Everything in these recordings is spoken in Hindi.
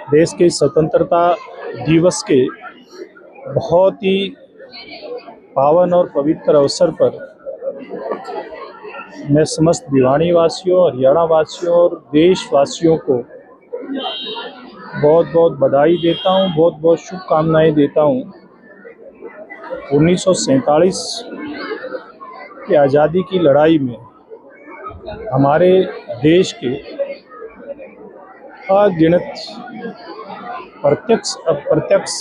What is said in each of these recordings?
देश के स्वतंत्रता दिवस के बहुत ही पावन और पवित्र अवसर पर मैं समस्त भिवानी वासियों, हरियाणा वासियों और देशवासियों को बहुत बहुत बधाई देता हूँ, बहुत बहुत शुभकामनाएं देता हूँ। 1947 की आज़ादी की लड़ाई में हमारे देश के अगिनत प्रत्यक्ष अप्रत्यक्ष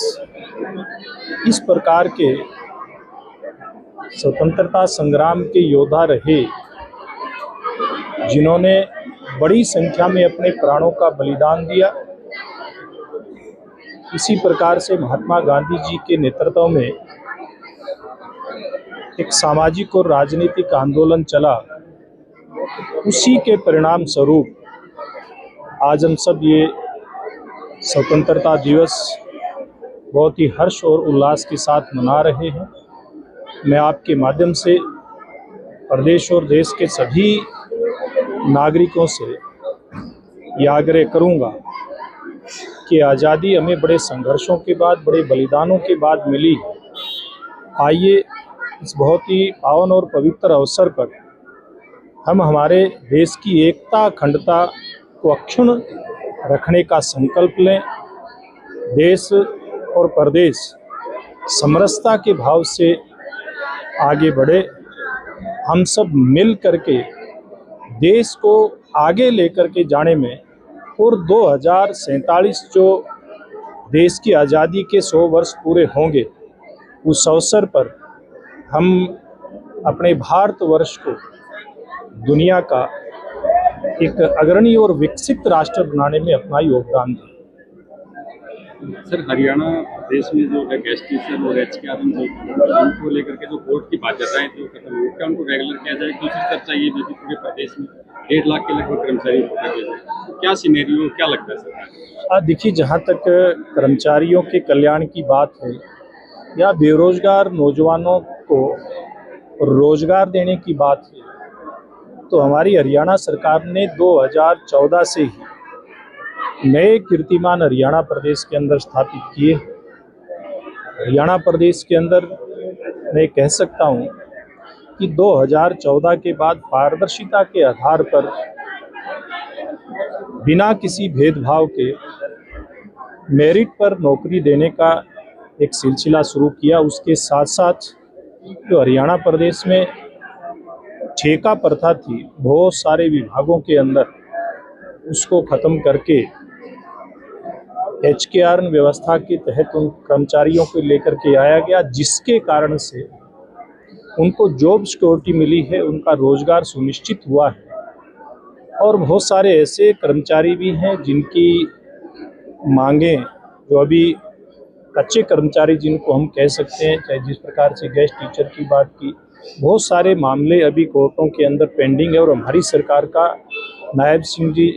इस प्रकार के स्वतंत्रता संग्राम के योद्धा रहे, जिन्होंने बड़ी संख्या में अपने प्राणों का बलिदान दिया। इसी प्रकार से महात्मा गांधी जी के नेतृत्व में एक सामाजिक और राजनीतिक आंदोलन चला। उसी के परिणाम स्वरूप आज हम सब ये स्वतंत्रता दिवस बहुत ही हर्ष और उल्लास के साथ मना रहे हैं। मैं आपके माध्यम से प्रदेश और देश के सभी नागरिकों से ये आग्रह करूंगा कि आज़ादी हमें बड़े संघर्षों के बाद, बड़े बलिदानों के बाद मिली। आइए इस बहुत ही पावन और पवित्र अवसर पर हम हमारे देश की एकता, अखंडता को अक्षुण्ण रखने का संकल्प लें। देश और प्रदेश समरसता के भाव से आगे बढ़े। हम सब मिल करके देश को आगे लेकर के जाने में और 2047 जो देश की आज़ादी के 100 वर्ष पूरे होंगे, उस अवसर पर हम अपने भारतवर्ष को दुनिया का एक अग्रणी और विकसित राष्ट्र बनाने में अपना योगदान दें। सर, हरियाणा प्रदेश में जो है गैस्ट्रीशियन और एचकेआरएन उनको लेकर के जो कोर्ट की बाध्यताएं थी वो खत्म हो, क्या उनको रेगुलर किया जाए? दूसरी चर्चा ये भी पूरे प्रदेश में 1.5 लाख के लगभग कर्मचारी को किया जाए, तो क्या सिनेरियो, क्या लगता है सरकार? देखिए, जहाँ तक कर्मचारियों के कल्याण की बात है या बेरोजगार नौजवानों को रोजगार देने की बात है, तो हमारी हरियाणा सरकार ने 2014 से ही नए कीर्तिमान हरियाणा प्रदेश के अंदर स्थापित किए। हरियाणा प्रदेश के अंदर मैं कह सकता हूँ कि 2014 के बाद पारदर्शिता के आधार पर बिना किसी भेदभाव के मेरिट पर नौकरी देने का एक सिलसिला शुरू किया। उसके साथ साथ जो हरियाणा प्रदेश में ठेका प्रथा थी बहुत सारे विभागों के अंदर, उसको ख़त्म करके एचकेआरएन व्यवस्था के तहत उन कर्मचारियों को लेकर के आया गया, जिसके कारण से उनको जॉब सिक्योरिटी मिली है, उनका रोजगार सुनिश्चित हुआ है। और बहुत सारे ऐसे कर्मचारी भी हैं जिनकी मांगें, जो अभी कच्चे कर्मचारी जिनको हम कह सकते हैं, चाहे जिस प्रकार से गेस्ट टीचर की बात की, बहुत सारे मामले अभी कोर्टों के अंदर पेंडिंग है। और हमारी सरकार का नायब सिंह जी,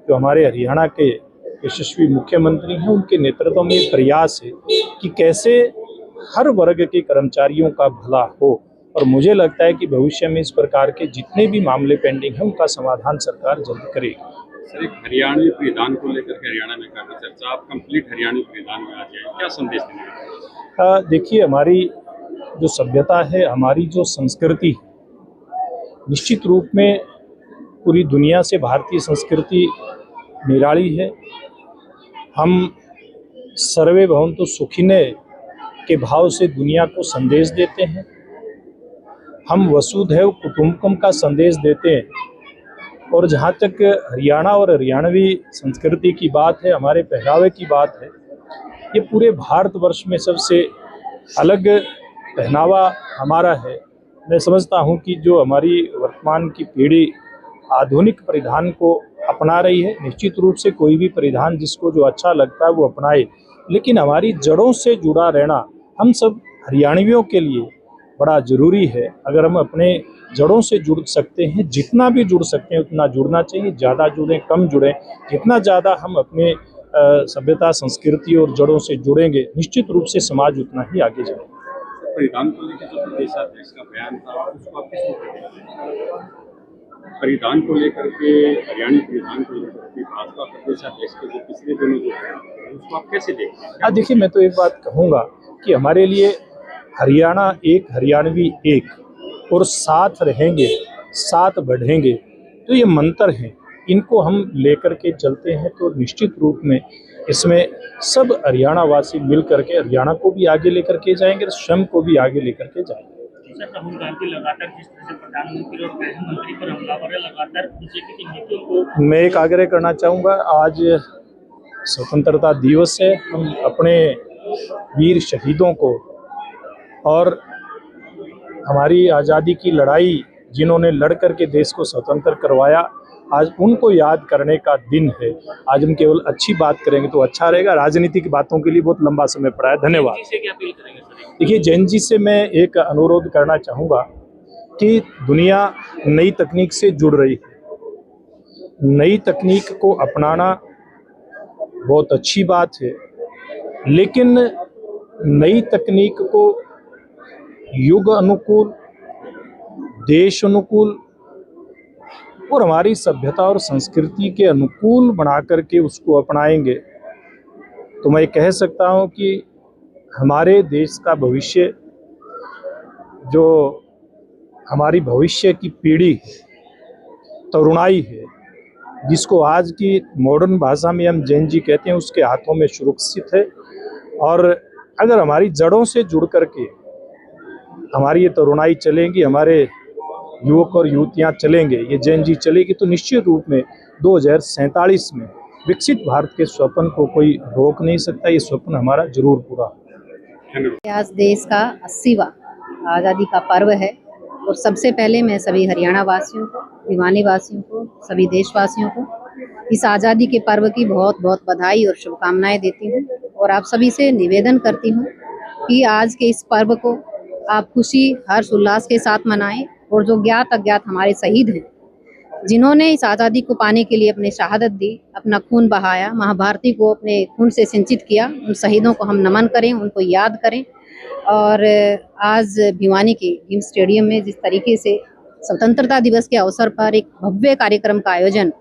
जो हमारे हरियाणा के यशस्वी मुख्यमंत्री हैं, उनके नेतृत्व में प्रयास है कि कैसे हर वर्ग के कर्मचारियों का भला हो। और मुझे लगता है कि भविष्य में इस प्रकार के जितने भी मामले पेंडिंग हैं, उनका समाधान सरकार जल्द करेगी। सर, एक हरियाणवी परिधान को लेकर के हरियाणा में काफ़ी चर्चा, आप कंप्लीट हरियाणवी परिधान में आ जाए, क्या संदेश देंगे? देखिए, हमारी जो सभ्यता है, हमारी जो संस्कृति है, निश्चित रूप में पूरी दुनिया से भारतीय संस्कृति निराली है। हम सर्वे भवन्तु सुखिनः के भाव से दुनिया को संदेश देते हैं। हम वसुधैव कुटुम्बकम का संदेश देते हैं। और जहाँ तक हरियाणा और हरियाणवी संस्कृति की बात है, हमारे पहरावे की बात है, ये पूरे भारतवर्ष में सबसे अलग पहनावा हमारा है। मैं समझता हूँ कि जो हमारी वर्तमान की पीढ़ी आधुनिक परिधान को अपना रही है, निश्चित रूप से कोई भी परिधान जिसको जो अच्छा लगता है वो अपनाए, लेकिन हमारी जड़ों से जुड़ा रहना हम सब हरियाणवियों के लिए बड़ा ज़रूरी है। अगर हम अपने जड़ों से जुड़ सकते हैं, जितना भी जुड़ सकते हैं उतना जुड़ना चाहिए। ज़्यादा जुड़ें, कम जुड़ें, जितना ज़्यादा हम अपने सभ्यता, संस्कृति और जड़ों से जुड़ेंगे, निश्चित रूप से समाज उतना ही आगे जाएगा। परिधान को लेकर जो प्रदेशाध्यक्ष का बयान था, उसको आप किस? परिधान को लेकर के, हरियाणवी परिधान को लेकर के भाजपा प्रदेशाध्यक्ष के जो पिछले दिनों जो है, उसको आप कैसे देखते हैं? देखिए, मैं तो एक बात कहूँगा कि हमारे लिए हरियाणा एक, हरियाणवी एक, और साथ रहेंगे, साथ बढ़ेंगे, तो ये मंत्र हैं, इनको हम लेकर के चलते हैं तो निश्चित रूप में इसमें सब हरियाणा वासी मिल करके हरियाणा को भी आगे लेकर के जाएंगे, स्वयं को भी आगे लेकर के जाएंगे। राहुल गांधी लगातार जिस तरह से प्रधानमंत्री और गृह मंत्री पर हमलावर है, लगातार बीजेपी की नीतियों को मैं एक आग्रह करना चाहूँगा, आज स्वतंत्रता दिवस है, हम अपने वीर शहीदों को और हमारी आज़ादी की लड़ाई जिन्होंने लड़ करके देश को स्वतंत्र करवाया, आज उनको याद करने का दिन है। आज हम केवल अच्छी बात करेंगे तो अच्छा रहेगा, राजनीतिक बातों के लिए बहुत लंबा समय पड़ा है। धन्यवाद। से क्या अपील करेंगे सर? देखिए, जैन जी से मैं एक अनुरोध करना चाहूँगा कि दुनिया नई तकनीक से जुड़ रही है, नई तकनीक को अपनाना बहुत अच्छी बात है, लेकिन नई तकनीक को युग अनुकूल, देश अनुकूल और हमारी सभ्यता और संस्कृति के अनुकूल बना करके उसको अपनाएंगे तो मैं कह सकता हूँ कि हमारे देश का भविष्य, जो हमारी भविष्य की पीढ़ी है, तरुणाई है, जिसको आज की मॉडर्न भाषा में हम जैन जी कहते हैं, उसके हाथों में सुरक्षित है। और अगर हमारी जड़ों से जुड़ करके हमारी ये तरुणाई चलेंगी, हमारे युवक और युवतियाँ चलेंगे, ये जैन जी चलेगी, तो निश्चित रूप में 2047 में विकसित भारत के स्वप्न को कोई रोक नहीं सकता। ये स्वप्न हमारा जरूर पूरा होगा। आज देश का 80वां आज़ादी का पर्व है और सबसे पहले मैं सभी हरियाणा वासियों को, भिवानी वासियों को, सभी देशवासियों को इस आज़ादी के पर्व की बहुत बहुत बधाई और शुभकामनाएं देती हूँ। और आप सभी से निवेदन करती हूँ कि आज के इस पर्व को आप खुशी, हर्ष, उल्लास के साथ मनाएं और जो ज्ञात अज्ञात हमारे शहीद हैं, जिन्होंने इस आज़ादी को पाने के लिए अपनी शहादत दी, अपना खून बहाया, महाभारती को अपने खून से सिंचित किया, उन शहीदों को हम नमन करें, उनको याद करें। और आज भिवानी के गेम स्टेडियम में जिस तरीके से स्वतंत्रता दिवस के अवसर पर एक भव्य कार्यक्रम का आयोजन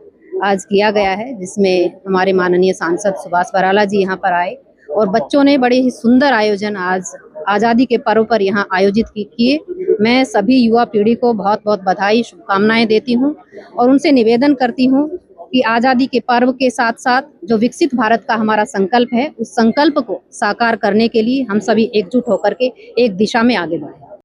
आज किया गया है, जिसमें हमारे माननीय सांसद सुभाष बराला जी यहाँ पर आए और बच्चों ने बड़े ही सुंदर आयोजन आज आज़ादी के पर्व पर यहाँ आयोजित किए। मैं सभी युवा पीढ़ी को बहुत बहुत बधाई, शुभकामनाएं देती हूँ और उनसे निवेदन करती हूँ कि आज़ादी के पर्व के साथ साथ जो विकसित भारत का हमारा संकल्प है, उस संकल्प को साकार करने के लिए हम सभी एकजुट होकर के एक दिशा में आगे बढ़ें।